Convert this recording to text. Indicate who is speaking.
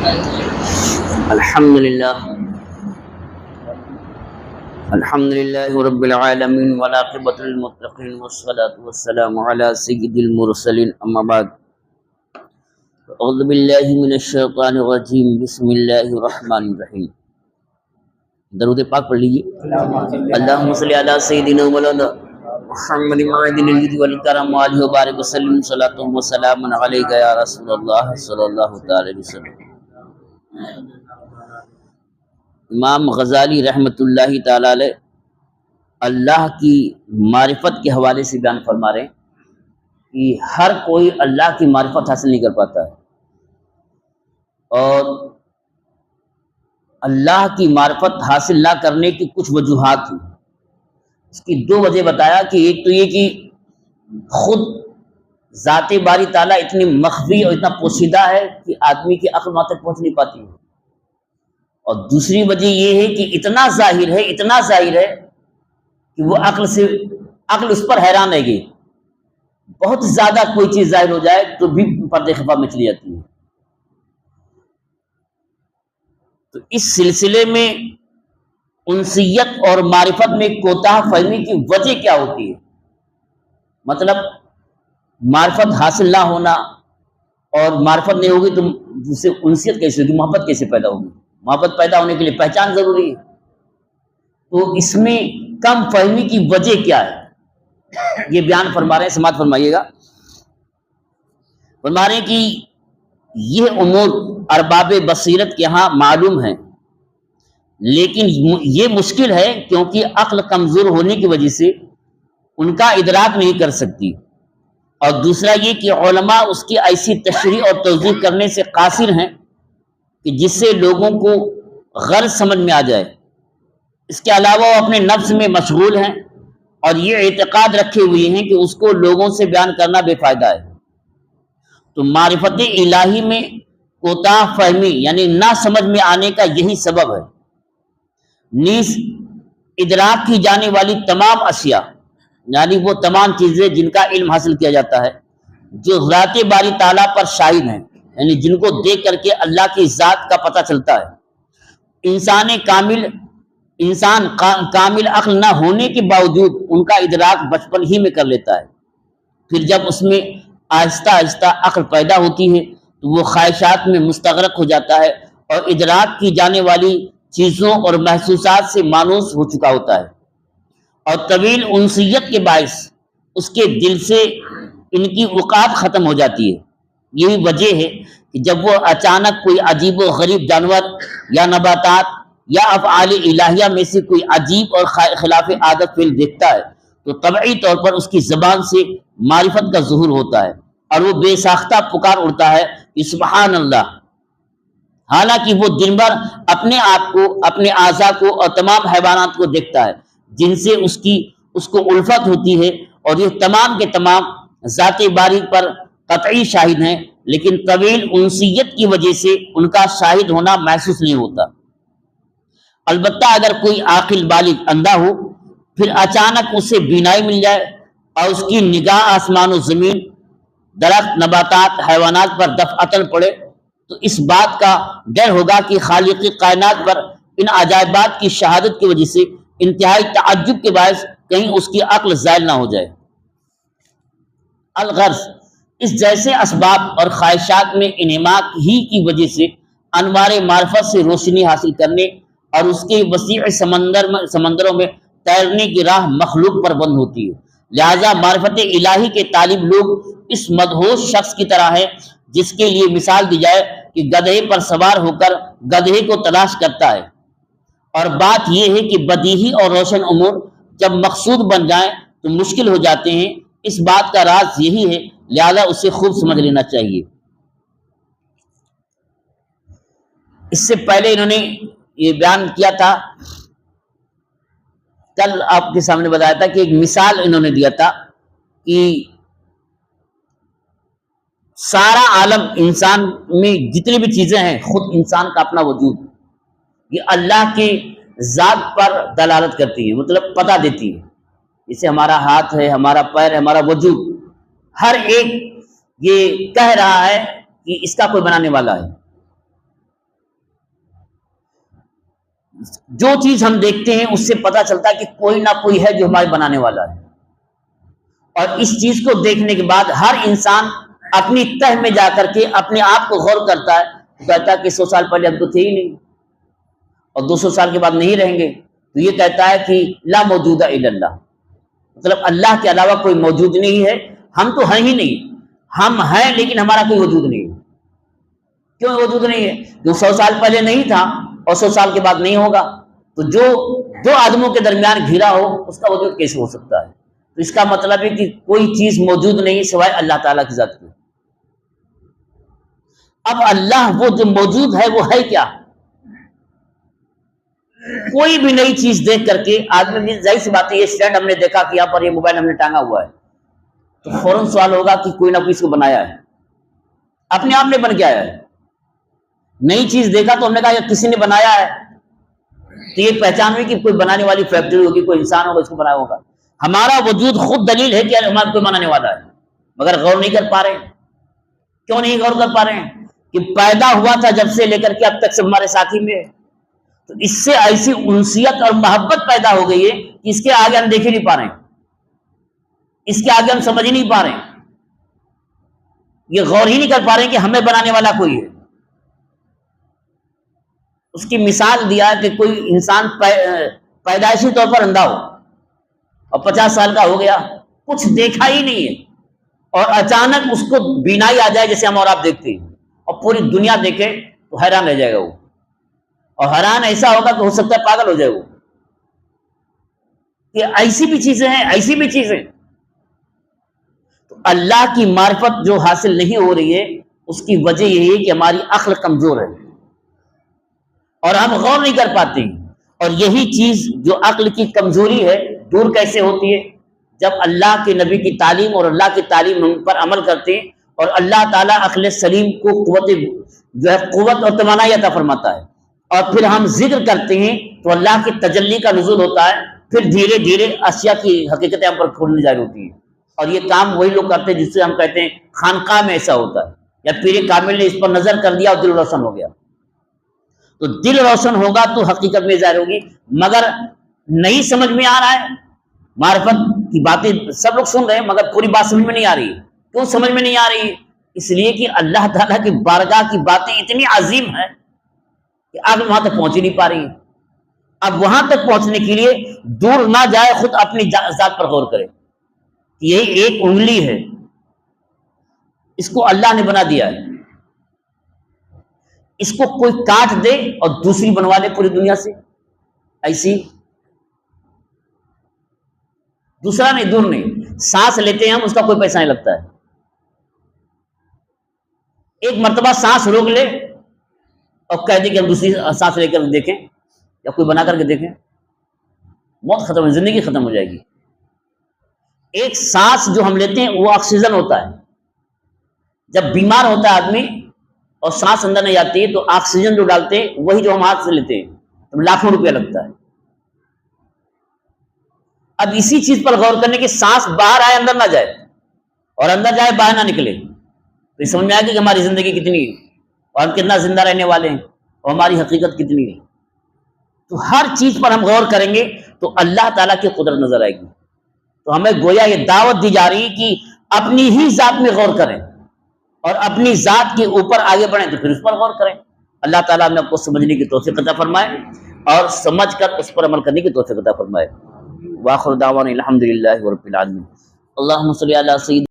Speaker 1: الحمد لله رب العالمين والعاقبة للمتقين والصلاة والسلام على سيد المرسلين أما بعد أعوذ بالله من الشيطان الرجيم بسم الله الرحمن الرحيم. درود پاک پڑھ لیجیے. اللهم صل على سيدنا مولانا محمد معدن الجود والکرم وآلہ وبارک وسلم صلاۃ وسلام علیک یا رسول اللہ صلی اللہ تعالی علیہ وسلم. امام غزالی رحمۃ اللہ تعالی علیہ اللہ کی معرفت کے حوالے سے بیان فرما رہے ہیں کہ ہر کوئی اللہ کی معرفت حاصل نہیں کر پاتا ہے، اور اللہ کی معرفت حاصل نہ کرنے کی کچھ وجوہات ہیں. اس کی دو وجہ بتایا کہ ایک تو یہ کہ خود ذات باری تعالیٰ اتنی مخفی اور اتنا پوشیدہ ہے کہ آدمی کی عقل وہاں تک پہنچ نہیں پاتی ہے، اور دوسری وجہ یہ ہے کہ اتنا ظاہر ہے کہ وہ عقل اس پر حیران رہ گئی. بہت زیادہ کوئی چیز ظاہر ہو جائے تو بھی پردے خفا میں چلی جاتی ہے. تو اس سلسلے میں انسیت اور معرفت میں کوتاہ فہمی کی وجہ کیا ہوتی ہے؟ مطلب معرفت حاصل نہ ہونا، اور معرفت نہیں ہوگی تو اس سے انسیت کیسے ہوگی، محبت کیسے پیدا ہوگی؟ محبت پیدا ہونے کے لیے پہچان ضروری ہے. تو اس میں کم فہمی کی وجہ کیا ہے یہ بیان فرما رہے ہیں، سماعت فرمائیے گا. فرما رہے ہیں کہ یہ امور ارباب بصیرت کے ہاں معلوم ہیں، لیکن یہ مشکل ہے کیونکہ عقل کمزور ہونے کی وجہ سے ان کا ادراک نہیں کر سکتی. اور دوسرا یہ کہ علماء اس کی ایسی تشریح اور توضیح کرنے سے قاصر ہیں کہ جس سے لوگوں کو غرض سمجھ میں آ جائے. اس کے علاوہ وہ اپنے نفس میں مشغول ہیں اور یہ اعتقاد رکھے ہوئے ہیں کہ اس کو لوگوں سے بیان کرنا بے فائدہ ہے. تو معرفت الہی میں کوتاہ فہمی یعنی نہ سمجھ میں آنے کا یہی سبب ہے. نیز ادراک کی جانے والی تمام اشیاء یعنی وہ تمام چیزیں جن کا علم حاصل کیا جاتا ہے جو ذات باری تعالیٰ پر شاہد ہیں، یعنی جن کو دیکھ کر کے اللہ کی ذات کا پتہ چلتا ہے. انسان کامل عقل نہ ہونے کے باوجود ان کا ادراک بچپن ہی میں کر لیتا ہے. پھر جب اس میں آہستہ آہستہ عقل پیدا ہوتی ہے تو وہ خواہشات میں مستغرق ہو جاتا ہے اور ادراک کی جانے والی چیزوں اور محسوسات سے مانوس ہو چکا ہوتا ہے. اور طویل انسیت کے باعث اس کے دل سے ان کی اوقات ختم ہو جاتی ہے. یہی وجہ ہے کہ جب وہ اچانک کوئی عجیب و غریب جانور یا نباتات یا افعال الہیہ میں سے کوئی عجیب اور خلاف عادت فعل دیکھتا ہے تو طبعی طور پر اس کی زبان سے معرفت کا ظہور ہوتا ہے اور وہ بے ساختہ پکار اڑتا ہے کہ سبحان اللہ. حالانکہ وہ دن بھر اپنے آپ کو، اپنے اعضاء کو اور تمام حیوانات کو دیکھتا ہے جن سے اس کو الفت ہوتی ہے، اور یہ تمام کے تمام ذات باری پر قطعی شاہد ہیں، لیکن طویل انسیت کی وجہ سے ان کا شاہد ہونا محسوس نہیں ہوتا. البتہ اگر کوئی عاقل بالغ اندھا ہو پھر اچانک اسے بینائی مل جائے اور اس کی نگاہ آسمان و زمین، درخت، نباتات، حیوانات پر دفعتاً پڑے تو اس بات کا ڈر ہوگا کہ خالق کائنات پر ان عجائبات کی شہادت کی وجہ سے انتہائی تعجب کے باعث کہیں اس کی عقل زائل نہ ہو جائے. الغرض اس جیسے اسباب اور خواہشات میں انہماک ہی کی وجہ سے انوار معرفت سے روشنی حاصل کرنے اور اس کے وسیع سمندروں میں تیرنے کی راہ مخلوق پر بند ہوتی ہے. لہذا معرفت الہی کے طالب لوگ اس مدہوش شخص کی طرح ہیں جس کے لیے مثال دی جائے کہ گدھے پر سوار ہو کر گدھے کو تلاش کرتا ہے. اور بات یہ ہے کہ بدیہی اور روشن امور جب مقصود بن جائیں تو مشکل ہو جاتے ہیں. اس بات کا راز یہی ہے، لہذا اسے خوب سمجھ لینا چاہیے. اس سے پہلے انہوں نے یہ بیان کیا تھا، کل آپ کے سامنے بتایا تھا کہ ایک مثال انہوں نے دیا تھا کہ سارا عالم، انسان میں جتنی بھی چیزیں ہیں، خود انسان کا اپنا وجود یہ اللہ کے ذات پر دلالت کرتی ہے، مطلب پتہ دیتی ہے. جیسے ہمارا ہاتھ ہے، ہمارا پیر ہے، ہمارا وجود، ہر ایک یہ کہہ رہا ہے کہ اس کا کوئی بنانے والا ہے. جو چیز ہم دیکھتے ہیں اس سے پتہ چلتا ہے کہ کوئی نہ کوئی ہے جو ہمارے بنانے والا ہے، اور اس چیز کو دیکھنے کے بعد ہر انسان اپنی تہ میں جا کر کے اپنے آپ کو غور کرتا ہے، تو کہتا ہے کہ 100 سال پہلے ہم تو تھے ہی نہیں، اور 200 سال کے بعد نہیں رہیں گے، تو یہ کہتا ہے کہ لا موجود الا اللہ، مطلب اللہ کے علاوہ کوئی موجود نہیں ہے، ہم تو ہیں ہی نہیں، ہم ہیں لیکن ہمارا کوئی وجود نہیں ہے۔ کیوں وجود نہیں ہے؟ جو 100 سال پہلے نہیں تھا اور 100 سال کے بعد نہیں ہوگا، تو جو دو آدموں کے درمیان گھرا ہو اس کا وجود کیسے ہو سکتا ہے؟ تو اس کا مطلب ہے کہ کوئی چیز موجود نہیں سوائے اللہ تعالیٰ کی ذات کی۔ اب اللہ وہ جو موجود ہے وہ ہے کیا؟ کوئی بھی نئی چیز دیکھ کر کے آدمی، ظاہر سی بات ہے، یہ اسٹینڈ ہم نے دیکھا کہ یہاں پر یہ موبائل ہم نے ٹانگا ہوا ہے، تو فوراً سوال ہوگا کہ کوئی نہ کوئی اس کو بنایا ہے، اپنے آپ نے بن کے آیا ہے۔ نئی چیز دیکھا تو ہم نے کہا یہ کسی نے بنایا ہے، تو یہ پہچان ہوئی کہ کوئی بنانے والی فیکٹری ہوگی، کوئی انسان ہوگا اس کو بنایا ہوگا۔ ہمارا وجود خود دلیل ہے کہ ہمارا کوئی بنانے والا ہے، مگر غور نہیں کر پا رہے۔ کیوں نہیں غور کر پا رہے ہیں؟ کہ پیدا ہوا تھا جب سے لے کر کے اب تک سب ہمارے ساتھی میں ہے، تو اس سے ایسی انسیت اور محبت پیدا ہو گئی ہے کہ اس کے آگے ہم دیکھ ہی نہیں پا رہے ہیں، اس کے آگے ہم سمجھ ہی نہیں پا رہے ہیں، یہ غور ہی نہیں کر پا رہے ہیں کہ ہمیں بنانے والا کوئی ہے۔ اس کی مثال دیا کہ کوئی انسان پیدائشی طور پر اندھا ہو اور 50 سال کا ہو گیا، کچھ دیکھا ہی نہیں ہے، اور اچانک اس کو بینائی آ جائے جیسے ہم اور آپ دیکھتے ہیں، اور پوری دنیا دیکھے تو حیران رہ جائے گا وہ، اور حیران ایسا ہوگا کہ ہو سکتا ہے پاگل ہو جائے وہ، کہ ایسی بھی چیزیں ہیں، ایسی بھی چیزیں۔ تو اللہ کی معرفت جو حاصل نہیں ہو رہی ہے اس کی وجہ یہی ہے کہ ہماری عقل کمزور ہے اور ہم غور نہیں کر پاتے ہیں۔ اور یہی چیز جو عقل کی کمزوری ہے دور کیسے ہوتی ہے؟ جب اللہ کے نبی کی تعلیم اور اللہ کی تعلیم ہم پر عمل کرتے ہیں، اور اللہ تعالیٰ عقل سلیم کو قوت اور توانائی عطا فرماتا ہے، اور پھر ہم ذکر کرتے ہیں تو اللہ کی تجلی کا نزول ہوتا ہے، پھر دھیرے دھیرے اشیاء کی حقیقتیں ہم پر کھولنے جاری ہوتی ہیں۔ اور یہ کام وہی لوگ کرتے ہیں جس سے ہم کہتے ہیں خانقاہ میں ایسا ہوتا ہے، یا پیر کامل نے اس پر نظر کر دیا اور دل روشن ہو گیا۔ تو دل روشن ہوگا تو حقیقت میں ظاہر ہوگی، مگر نہیں سمجھ میں آ رہا ہے، معرفت کی باتیں سب لوگ سن رہے ہیں مگر پوری بات سمجھ میں نہیں آ رہی ہے۔ کیوں سمجھ میں نہیں آ رہی ہے؟ اس لیے کہ اللہ تعالیٰ کی بارگاہ کی باتیں اتنی عظیم ہیں کہ آپ وہاں تک پہنچ ہی نہیں پا رہی ہیں۔ اب وہاں تک پہنچنے کے لیے دور نہ جائے، خود اپنی ذات پر غور کرے کہ یہی ایک انگلی ہے، اس کو اللہ نے بنا دیا ہے، اس کو کوئی کاٹ دے اور دوسری بنوا لے پوری دنیا سے، ایسی دوسرا نہیں، دور نہیں، سانس لیتے ہیں ہم، اس کا کوئی پیسہ نہیں لگتا ہے، ایک مرتبہ سانس روک لے اور کہہ دے کہ ہم دوسری سانس لے کر دیکھیں یا کوئی بنا کر کے دیکھیں، موت ختم ہو، زندگی ختم ہو جائے گی۔ ایک سانس جو ہم لیتے ہیں وہ آکسیجن ہوتا ہے، جب بیمار ہوتا ہے آدمی اور سانس اندر نہیں آتی ہے تو آکسیجن جو ڈالتے ہیں وہی جو ہم ہاتھ سے لیتے ہیں تو لاکھوں روپیہ لگتا ہے۔ اب اسی چیز پر غور کرنے کی، سانس باہر آئے اندر نہ جائے، اور اندر جائے باہر نہ نکلے، تو یہ سمجھ میں آئے گی کہ ہماری زندگی کتنی ہے اور ہم کتنا زندہ رہنے والے ہیں اور ہماری حقیقت کتنی ہے۔ تو ہر چیز پر ہم غور کریں گے تو اللہ تعالیٰ کی قدرت نظر آئے گی۔ تو ہمیں گویا یہ دعوت دی جا رہی ہے کہ اپنی ہی ذات میں غور کریں اور اپنی ذات کے اوپر آگے بڑھیں، تو پھر اس پر غور کریں۔ اللہ تعالیٰ نے آپ کو سمجھنے کی توفیق عطا فرمائے اور سمجھ کر اس پر عمل کرنے کی توفیق عطا فرمائے۔ وآخر دعوانا الحمدللہ رب العالمین۔ اللہم صلی علی سیدنا